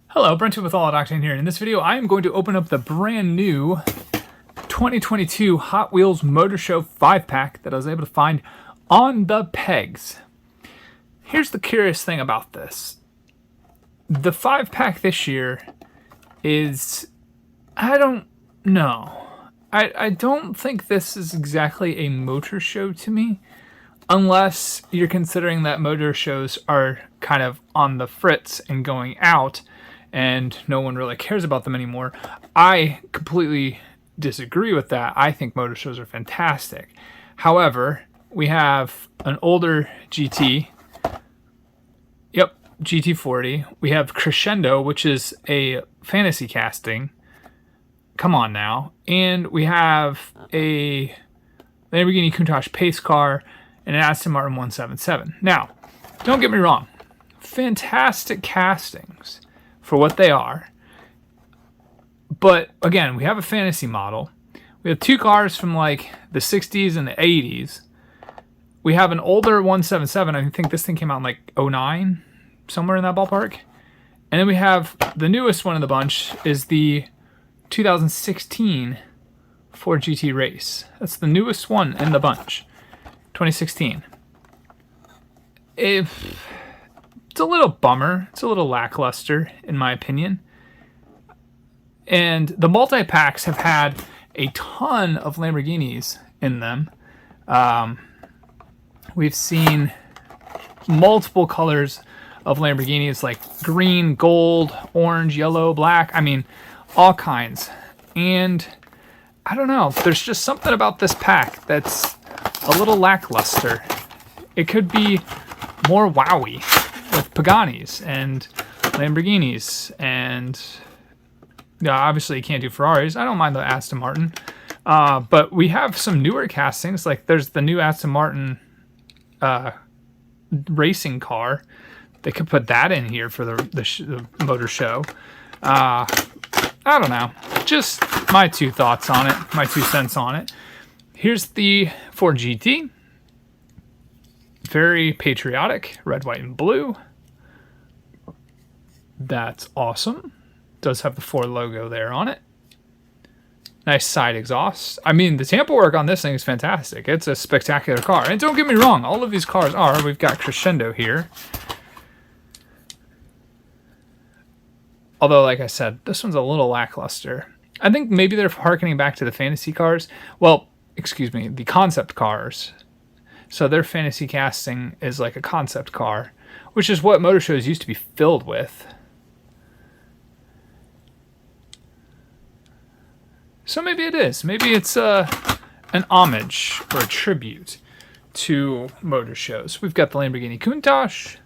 Hello, Brent with All Octane here. In this video, I am going to open up the brand new 2022 Hot Wheels Motor Show 5-pack that I was able to find on the pegs. Here's the curious thing about this. The 5-pack this year is, I don't know. I don't think this is exactly a motor show to me, unless you're considering that motor shows are kind of on the fritz and going out, and no one really cares about them anymore. I completely disagree with that. I think motor shows are fantastic. However, we have an older GT40. We have Crescendo, which is a fantasy casting. Come on now. And we have a Lamborghini Countach Pace Car and an Aston Martin One-77. Now, don't get me wrong. Fantastic castings for what they are. But again, we have a fantasy model. We have two cars from like the 60s and the 80s. We have an older 177. I think this thing came out in like 09, somewhere in that ballpark. And then we have the newest one in the bunch is the 2016 Ford GT Race. That's the newest one in the bunch. 2016. It's a little bummer. It's a little lackluster, in my opinion. And the multi-packs have had a ton of Lamborghinis in them. We've seen multiple colors of Lamborghinis, like green, gold, orange, yellow, black. I mean, all kinds. And I don't know. There's just something about this pack that's a little lackluster. It could be more wowy with Paganis and Lamborghinis, and obviously you can't do Ferraris. I don't mind the Aston Martin, but we have some newer castings. Like there's the new Aston Martin racing car. They could put that in here for the motor show. I don't know. Just my 2 thoughts on it, my 2 cents on it. Here's the Ford GT. Very patriotic, red, white, and blue. That's awesome. Does have the Ford logo there on it. Nice side exhaust. I mean, the tamper work on this thing is fantastic. It's a spectacular car. And don't get me wrong, all of these cars are. We've got Crescendo here. Although, like I said, this one's a little lackluster. I think maybe they're harkening back to the fantasy cars. Well, excuse me, the concept cars. So their fantasy casting is like a concept car, which is what motor shows used to be filled with. So maybe it is. Maybe it's an homage or a tribute to motor shows. We've got the Lamborghini Countach.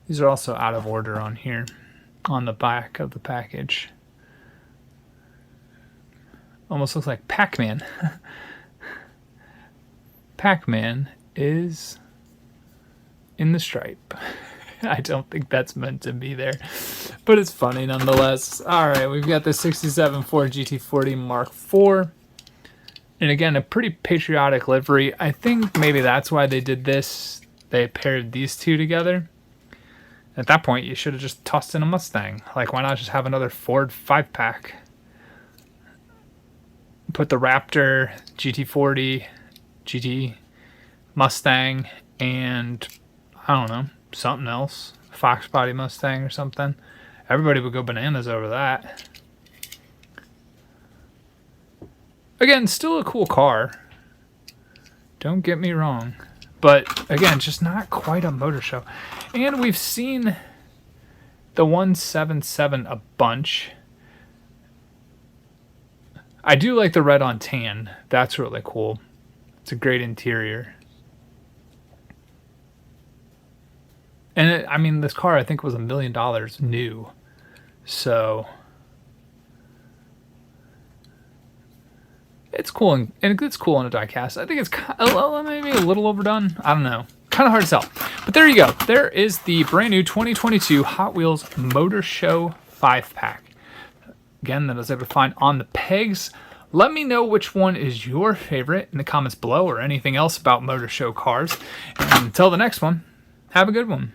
These are also out of order on here, on the back of the package. Almost looks like Pac-Man. Pac-Man is in the stripe. I don't think that's meant to be there, but it's funny nonetheless. All right, we've got the 67 Ford GT40 MK.IV. And again, a pretty patriotic livery. I think maybe that's why they did this. They paired these two together. At that point, you should have just tossed in a Mustang. Like, why not just have another Ford 5-pack? Put the Raptor, GT40, GT, Mustang, and I don't know, something else. Fox body Mustang or something. Everybody would go bananas over that. Again, still a cool car. Don't get me wrong. But again, just not quite a motor show. And we've seen the 177 a bunch. I do like the red on tan. That's really cool. It's a great interior. And I mean, this car I think was $1 million new. So it's cool, and it's cool in a die-cast. I think it's maybe a little overdone. I don't know. Kind of hard to tell. But there you go. There is the brand new 2022 Hot Wheels Motor Show 5-pack. Again, that I was able to find on the pegs Let me know which one is your favorite in the comments below, or anything else about motor show cars. And until the next one, have a good one.